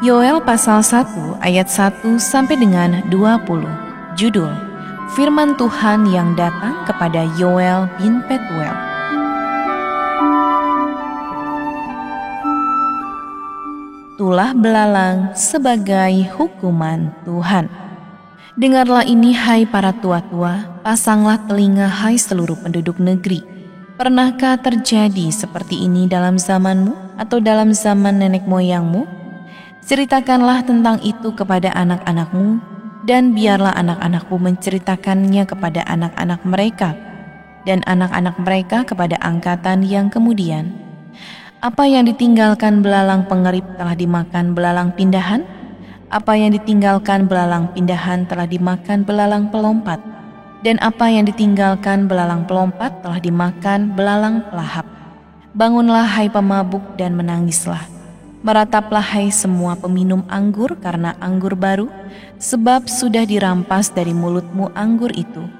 Yoel pasal 1 ayat 1 sampai dengan 20. Judul: Firman Tuhan yang datang kepada Yoel bin Petuel. Tulah belalang sebagai hukuman Tuhan. Dengarlah ini, hai para tua-tua, pasanglah telinga, hai seluruh penduduk negeri. Pernahkah terjadi seperti ini dalam zamanmu atau dalam zaman nenek moyangmu? Ceritakanlah tentang itu kepada anak-anakmu, dan biarlah anak-anakmu menceritakannya kepada anak-anak mereka, dan anak-anak mereka kepada angkatan yang kemudian. Apa yang ditinggalkan belalang pengerip telah dimakan belalang pindahan? Apa yang ditinggalkan belalang pindahan telah dimakan belalang pelompat, dan apa yang ditinggalkan belalang pelompat telah dimakan belalang pelahap. Bangunlah, hai pemabuk, dan menangislah. Merataplah, hai semua peminum anggur karena anggur baru, sebab sudah dirampas dari mulutmu anggur itu.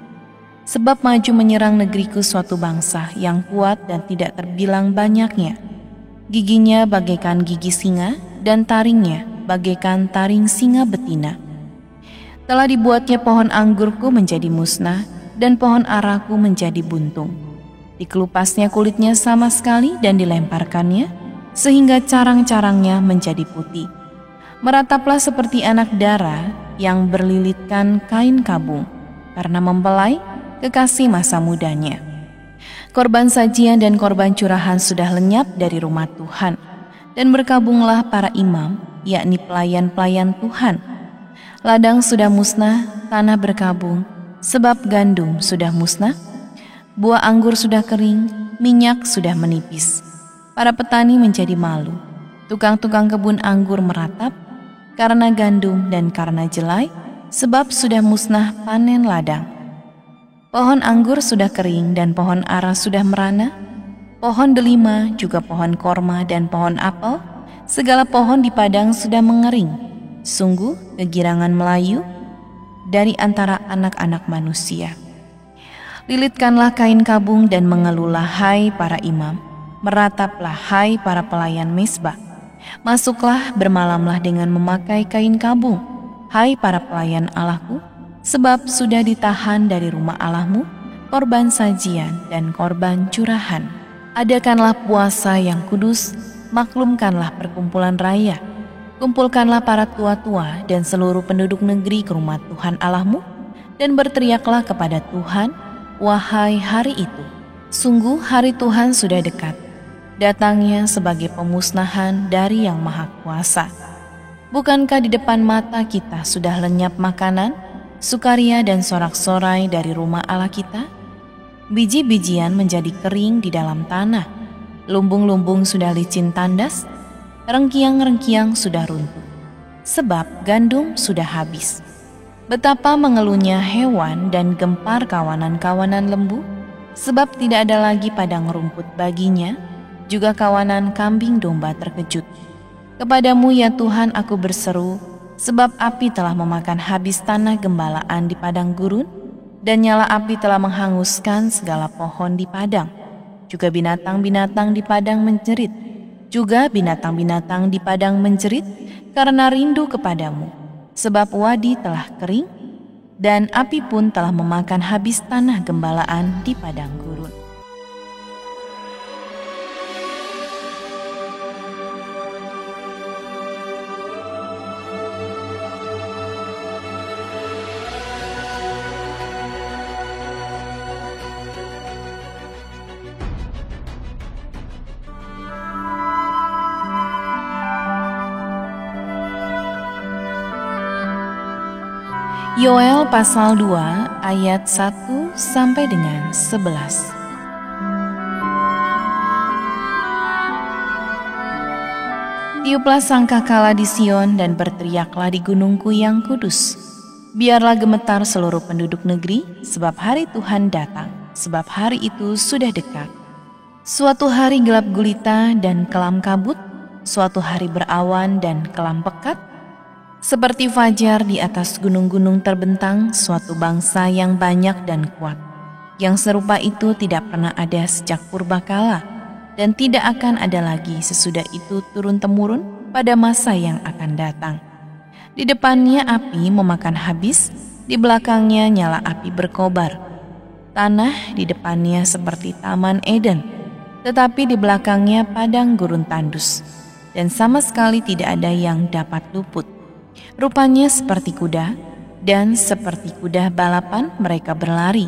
Sebab maju menyerang negeriku suatu bangsa yang kuat dan tidak terbilang banyaknya. Giginya bagaikan gigi singa, dan taringnya bagaikan taring singa betina. Telah dibuatnya pohon anggurku menjadi musnah, dan pohon araku menjadi buntung. Dikelupasnya kulitnya sama sekali dan dilemparkannya, sehingga carang-carangnya menjadi putih. Merataplah seperti anak dara yang berlilitkan kain kabung, karena mempelai kekasih masa mudanya. Korban sajian dan korban curahan sudah lenyap dari rumah Tuhan, dan berkabunglah para imam, yakni pelayan-pelayan Tuhan. Ladang sudah musnah, tanah berkabung, sebab gandum sudah musnah, buah anggur sudah kering, minyak sudah menipis. Para petani menjadi malu, tukang-tukang kebun anggur meratap, karena gandum dan karena jelai, sebab sudah musnah panen ladang. Pohon anggur sudah kering dan pohon ara sudah merana, pohon delima, juga pohon korma dan pohon apel, segala pohon di padang sudah mengering. Sungguh kegirangan Melayu dari antara anak-anak manusia. Lilitkanlah kain kabung dan mengeluhlah, hai para imam. Merataplah, hai para pelayan mezbah. Masuklah, bermalamlah dengan memakai kain kabung, hai para pelayan Allahku, sebab sudah ditahan dari rumah Allahmu korban sajian dan korban curahan. Adakanlah puasa yang kudus, maklumkanlah perkumpulan raya. Kumpulkanlah para tua-tua dan seluruh penduduk negeri ke rumah Tuhan Allahmu, dan berteriaklah kepada Tuhan, wahai hari itu. Sungguh hari Tuhan sudah dekat, datangnya sebagai pemusnahan dari Yang Maha Kuasa. Bukankah di depan mata kita sudah lenyap makanan, sukaria dan sorak-sorai dari rumah Allah kita? Biji-bijian menjadi kering di dalam tanah, lumbung-lumbung sudah licin tandas, rengkiang-rengkiang sudah runtuh, sebab gandum sudah habis. Betapa mengeluhnya hewan dan gempar kawanan-kawanan lembu, sebab tidak ada lagi padang rumput baginya, juga kawanan kambing domba terkejut. Kepadamu ya Tuhan aku berseru, sebab api telah memakan habis tanah gembalaan di padang gurun, dan nyala api telah menghanguskan segala pohon di padang. Juga binatang-binatang di padang menjerit, karena rindu kepadamu, sebab wadi telah kering, dan api pun telah memakan habis tanah gembalaan di padang gurun. Yoel pasal 2 ayat 1 sampai dengan 11. Tiuplah sangkakala di Sion dan berteriaklah di gunungku yang kudus. Biarlah gemetar seluruh penduduk negeri, sebab hari Tuhan datang, sebab hari itu sudah dekat. Suatu hari gelap gulita dan kelam kabut, suatu hari berawan dan kelam pekat, seperti fajar di atas gunung-gunung terbentang suatu bangsa yang banyak dan kuat. Yang serupa itu tidak pernah ada sejak purbakala, dan tidak akan ada lagi sesudah itu turun-temurun pada masa yang akan datang. Di depannya api memakan habis, di belakangnya nyala api berkobar. Tanah di depannya seperti Taman Eden, tetapi di belakangnya padang gurun tandus, dan sama sekali tidak ada yang dapat luput. Rupanya seperti kuda, dan seperti kuda balapan mereka berlari.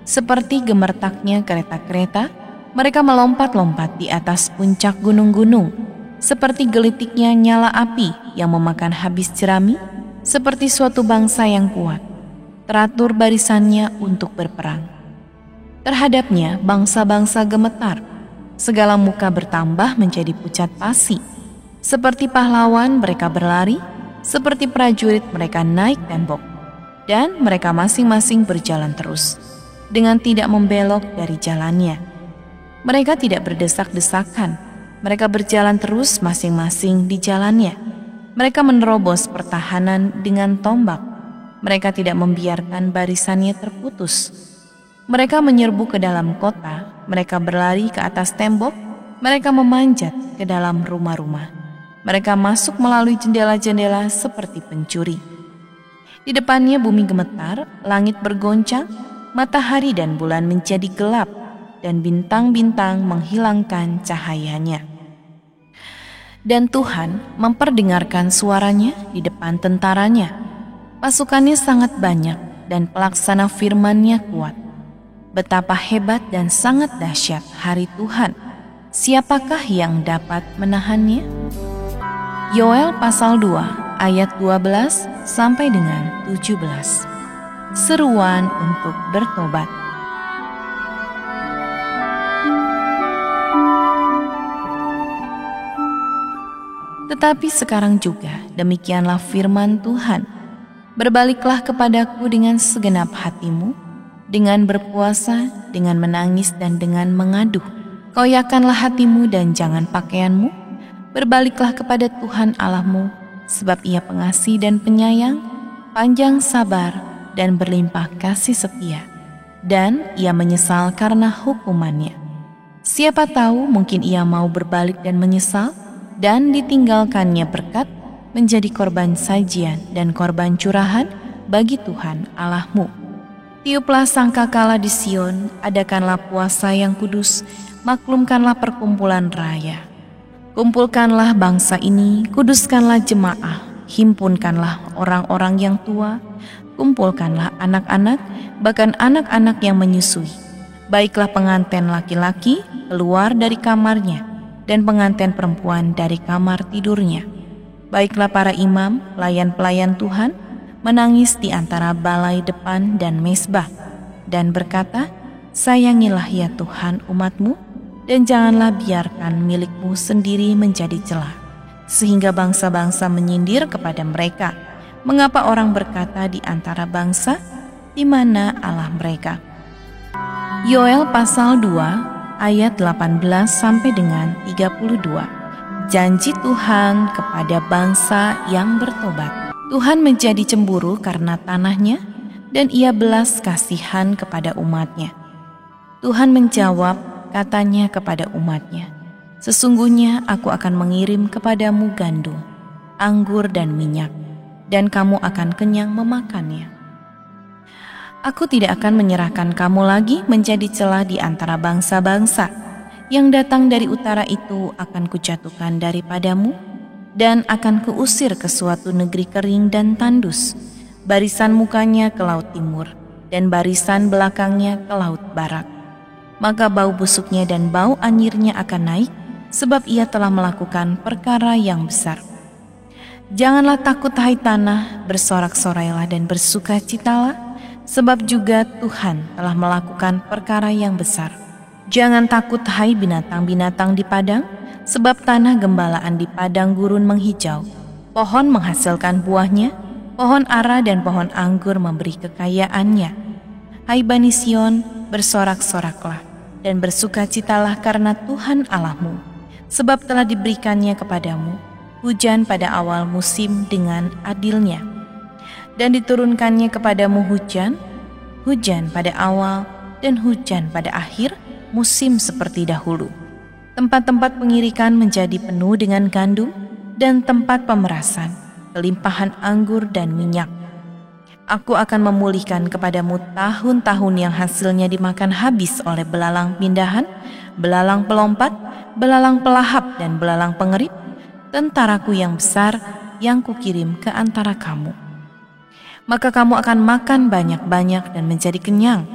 Seperti gemertaknya kereta-kereta, mereka melompat-lompat di atas puncak gunung-gunung. Seperti gelitiknya nyala api yang memakan habis jerami, seperti suatu bangsa yang kuat, teratur barisannya untuk berperang. Terhadapnya bangsa-bangsa gemetar, segala muka bertambah menjadi pucat pasi. Seperti pahlawan mereka berlari, seperti prajurit mereka naik tembok, dan mereka masing-masing berjalan terus, dengan tidak membelok dari jalannya. Mereka tidak berdesak-desakan, mereka berjalan terus masing-masing di jalannya. Mereka menerobos pertahanan dengan tombak, mereka tidak membiarkan barisannya terputus. Mereka menyerbu ke dalam kota, mereka berlari ke atas tembok, mereka memanjat ke dalam rumah-rumah. Mereka masuk melalui jendela-jendela seperti pencuri. Di depannya bumi gemetar, langit bergoncang, matahari dan bulan menjadi gelap, dan bintang-bintang menghilangkan cahayanya. Dan Tuhan memperdengarkan suaranya di depan tentaranya. Pasukannya sangat banyak dan pelaksana firman-Nya kuat. Betapa hebat dan sangat dahsyat hari Tuhan. Siapakah yang dapat menahannya? Yoel pasal 2 ayat 12 sampai dengan 17. Seruan untuk bertobat. Tetapi sekarang juga demikianlah firman Tuhan. Berbaliklah kepadaku dengan segenap hatimu, dengan berpuasa, dengan menangis dan dengan mengaduh. Koyakanlah hatimu dan jangan pakaianmu. Berbaliklah kepada Tuhan Allahmu, sebab Ia pengasih dan penyayang, panjang sabar dan berlimpah kasih setia, dan Ia menyesal karena hukumannya. Siapa tahu mungkin Ia mau berbalik dan menyesal, dan ditinggalkannya berkat menjadi korban sajian dan korban curahan bagi Tuhan Allahmu. Tiuplah sangkakala di Sion, adakanlah puasa yang kudus, maklumkanlah perkumpulan raya. Kumpulkanlah bangsa ini, kuduskanlah jemaah, himpunkanlah orang-orang yang tua, kumpulkanlah anak-anak, bahkan anak-anak yang menyusui. Baiklah pengantin laki-laki keluar dari kamarnya, dan pengantin perempuan dari kamar tidurnya. Baiklah para imam, pelayan-pelayan Tuhan, menangis di antara balai depan dan mezbah, dan berkata, sayangilah ya Tuhan umat-Mu, dan janganlah biarkan milik-Mu sendiri menjadi celah, sehingga bangsa-bangsa menyindir kepada mereka. Mengapa orang berkata di antara bangsa, di mana Allah mereka? Yoel pasal 2 ayat 18 sampai dengan 32. Janji Tuhan kepada bangsa yang bertobat. Tuhan menjadi cemburu karena tanahnya, dan Ia belas kasihan kepada umat-Nya. Tuhan menjawab, katanya kepada umat-Nya, sesungguhnya aku akan mengirim kepadamu gandum, anggur dan minyak, dan kamu akan kenyang memakannya. Aku tidak akan menyerahkan kamu lagi menjadi celah di antara bangsa-bangsa. Yang datang dari utara itu akan kujatuhkan daripadamu, dan akan kuusir ke suatu negeri kering dan tandus, barisan mukanya ke laut timur, dan barisan belakangnya ke laut barat. Maka bau busuknya dan bau anyirnya akan naik, sebab ia telah melakukan perkara yang besar. Janganlah takut hai tanah, bersorak-sorailah dan bersukacitalah, sebab juga Tuhan telah melakukan perkara yang besar. Jangan takut hai binatang-binatang di padang, sebab tanah gembalaan di padang gurun menghijau, pohon menghasilkan buahnya, pohon ara dan pohon anggur memberi kekayaannya. Hai Bani Sion, bersorak-soraklah dan bersukacitalah karena Tuhan Allahmu, sebab telah diberikannya kepadamu hujan pada awal musim dengan adilnya, dan diturunkannya kepadamu hujan pada awal dan hujan pada akhir musim seperti dahulu. Tempat-tempat pengirikan menjadi penuh dengan gandum, dan tempat pemerasan, kelimpahan anggur dan minyak. Aku akan memulihkan kepadamu tahun-tahun yang hasilnya dimakan habis oleh belalang pindahan, belalang pelompat, belalang pelahap, dan belalang pengerit, tentaraku yang besar yang kukirim ke antara kamu. Maka kamu akan makan banyak-banyak dan menjadi kenyang,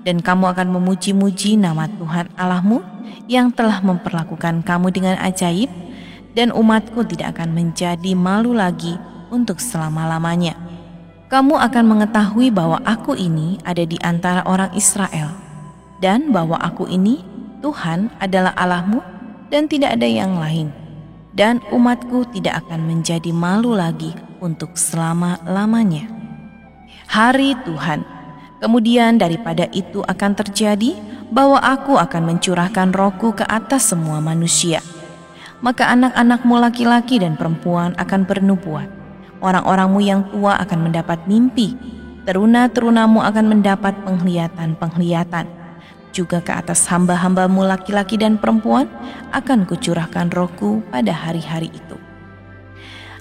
dan kamu akan memuji-muji nama Tuhan Allahmu yang telah memperlakukan kamu dengan ajaib, dan umatku tidak akan menjadi malu lagi untuk selama-lamanya. Kamu akan mengetahui bahwa aku ini ada di antara orang Israel, dan bahwa aku ini, Tuhan, adalah Allahmu dan tidak ada yang lain. Dan umatku tidak akan menjadi malu lagi untuk selama-lamanya. Hari Tuhan. Kemudian daripada itu akan terjadi bahwa aku akan mencurahkan rohku ke atas semua manusia. Maka anak-anakmu laki-laki dan perempuan akan bernubuat. Orang-orangmu yang tua akan mendapat mimpi, teruna-terunamu akan mendapat penglihatan-penglihatan. Juga ke atas hamba-hambamu laki-laki dan perempuan akan kucurahkan rohku pada hari-hari itu.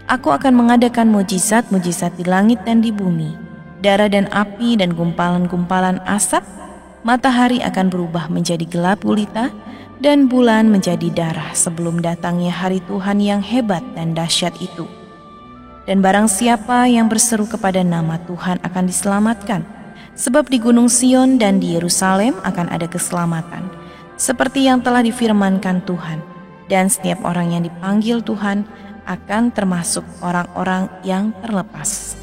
Aku akan mengadakan mujizat-mujizat di langit dan di bumi, darah dan api dan gumpalan-gumpalan asap. Matahari akan berubah menjadi gelap gulita dan bulan menjadi darah sebelum datangnya hari Tuhan yang hebat dan dahsyat itu. Dan barang siapa yang berseru kepada nama Tuhan akan diselamatkan, sebab di Gunung Sion dan di Yerusalem akan ada keselamatan, seperti yang telah difirmankan Tuhan. Dan setiap orang yang dipanggil Tuhan akan termasuk orang-orang yang terlepas.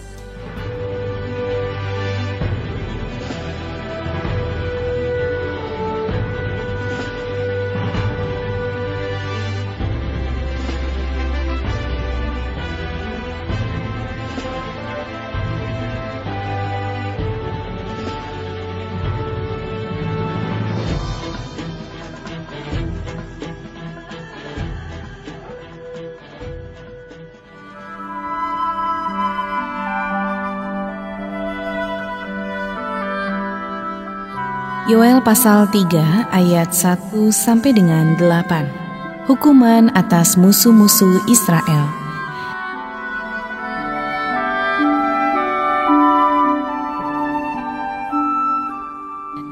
Yoel pasal 3 ayat 1 sampai dengan 8. Hukuman atas musuh-musuh Israel.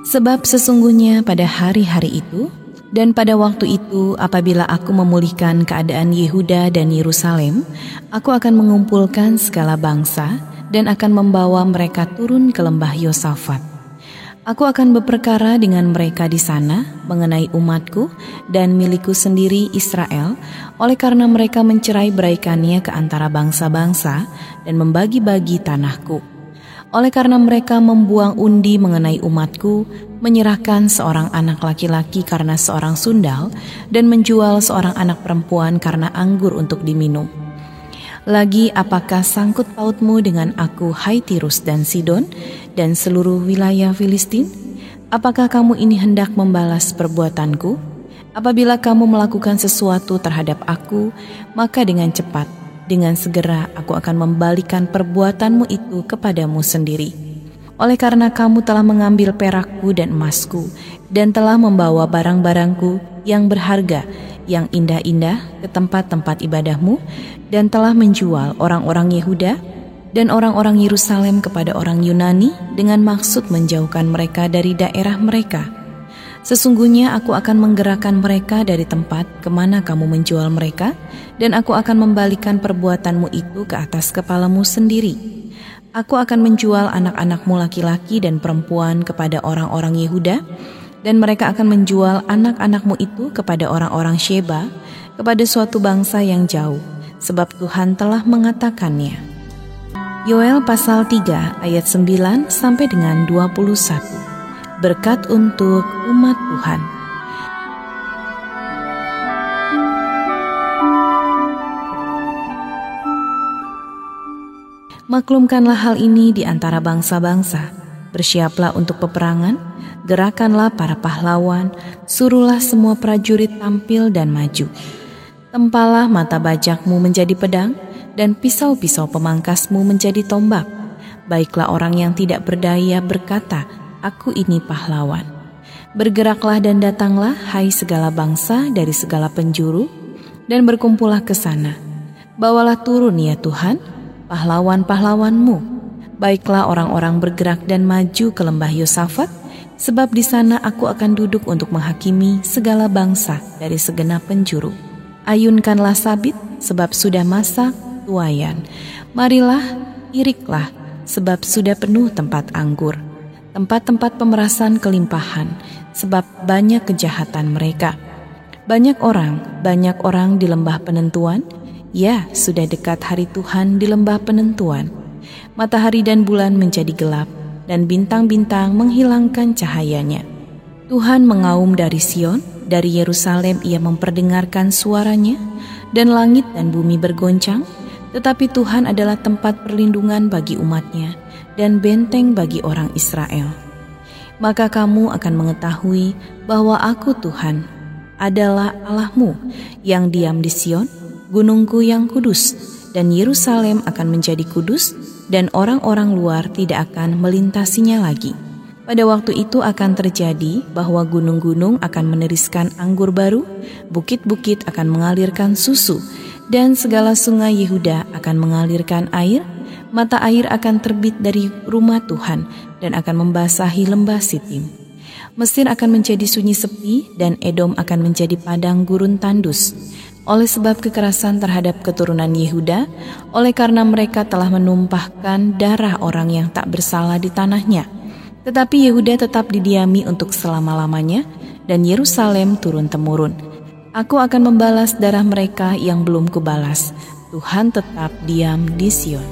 Sebab sesungguhnya pada hari-hari itu dan pada waktu itu apabila aku memulihkan keadaan Yehuda dan Yerusalem, aku akan mengumpulkan segala bangsa dan akan membawa mereka turun ke lembah Yosafat. Aku akan berperkara dengan mereka di sana mengenai umatku dan milikku sendiri Israel, oleh karena mereka mencerai-beraikannya ke antara bangsa-bangsa dan membagi-bagi tanahku. Oleh karena mereka membuang undi mengenai umatku, menyerahkan seorang anak laki-laki karena seorang sundal, dan menjual seorang anak perempuan karena anggur untuk diminum. Lagi apakah sangkut pautmu dengan aku, hai Tirus dan Sidon, dan seluruh wilayah Filistin? Apakah kamu ini hendak membalas perbuatanku? Apabila kamu melakukan sesuatu terhadap aku, maka dengan cepat, dengan segera aku akan membalikan perbuatanmu itu kepadamu sendiri. Oleh karena kamu telah mengambil perakku dan emasku, dan telah membawa barang-barangku yang berharga, yang indah-indah ke tempat-tempat ibadahmu, dan telah menjual orang-orang Yehuda dan orang-orang Yerusalem kepada orang Yunani dengan maksud menjauhkan mereka dari daerah mereka. Sesungguhnya aku akan menggerakkan mereka dari tempat kemana kamu menjual mereka, dan aku akan membalikan perbuatanmu itu ke atas kepalamu sendiri. Aku akan menjual anak-anakmu laki-laki dan perempuan kepada orang-orang Yehuda, dan mereka akan menjual anak-anakmu itu kepada orang-orang Sheba, kepada suatu bangsa yang jauh, sebab Tuhan telah mengatakannya. Yoel pasal 3 ayat 9 sampai dengan 21. Berkat untuk umat Tuhan. Maklumkanlah hal ini di antara bangsa-bangsa. Bersiaplah untuk peperangan, gerakanlah para pahlawan, suruhlah semua prajurit tampil dan maju. Tempalah mata bajakmu menjadi pedang, dan pisau-pisau pemangkasmu menjadi tombak. Baiklah orang yang tidak berdaya berkata, aku ini pahlawan. Bergeraklah dan datanglah, hai segala bangsa dari segala penjuru, dan berkumpullah ke sana. Bawalah turun ya Tuhan, pahlawan-pahlawan-Mu. Baiklah orang-orang bergerak dan maju ke lembah Yosafat, sebab di sana aku akan duduk untuk menghakimi segala bangsa dari segenap penjuru. Ayunkanlah sabit, sebab sudah masa tuaian. Marilah, iriklah, sebab sudah penuh tempat anggur. Tempat-tempat pemerasan kelimpahan, sebab banyak kejahatan mereka. Banyak orang di lembah penentuan. Ya, sudah dekat hari Tuhan di lembah penentuan. Matahari dan bulan menjadi gelap, dan bintang-bintang menghilangkan cahayanya. Tuhan mengaum dari Sion, dari Yerusalem ia memperdengarkan suaranya, dan langit dan bumi bergoncang. Tetapi Tuhan adalah tempat perlindungan bagi umatnya, dan benteng bagi orang Israel. Maka kamu akan mengetahui bahwa aku Tuhan adalah Allahmu yang diam di Sion, gunungku yang kudus, dan Yerusalem akan menjadi kudus, dan orang-orang luar tidak akan melintasinya lagi. Pada waktu itu akan terjadi bahwa gunung-gunung akan meneriskan anggur baru, bukit-bukit akan mengalirkan susu, dan segala sungai Yehuda akan mengalirkan air. Mata air akan terbit dari rumah Tuhan dan akan membasahi lembah Sitim. Mesir akan menjadi sunyi sepi, dan Edom akan menjadi padang gurun tandus. Oleh sebab kekerasan terhadap keturunan Yehuda, oleh karena mereka telah menumpahkan darah orang yang tak bersalah di tanahnya. Tetapi Yehuda tetap didiami untuk selama-lamanya, dan Yerusalem turun-temurun. Aku akan membalas darah mereka yang belum kubalas. Tuhan tetap diam di Sion.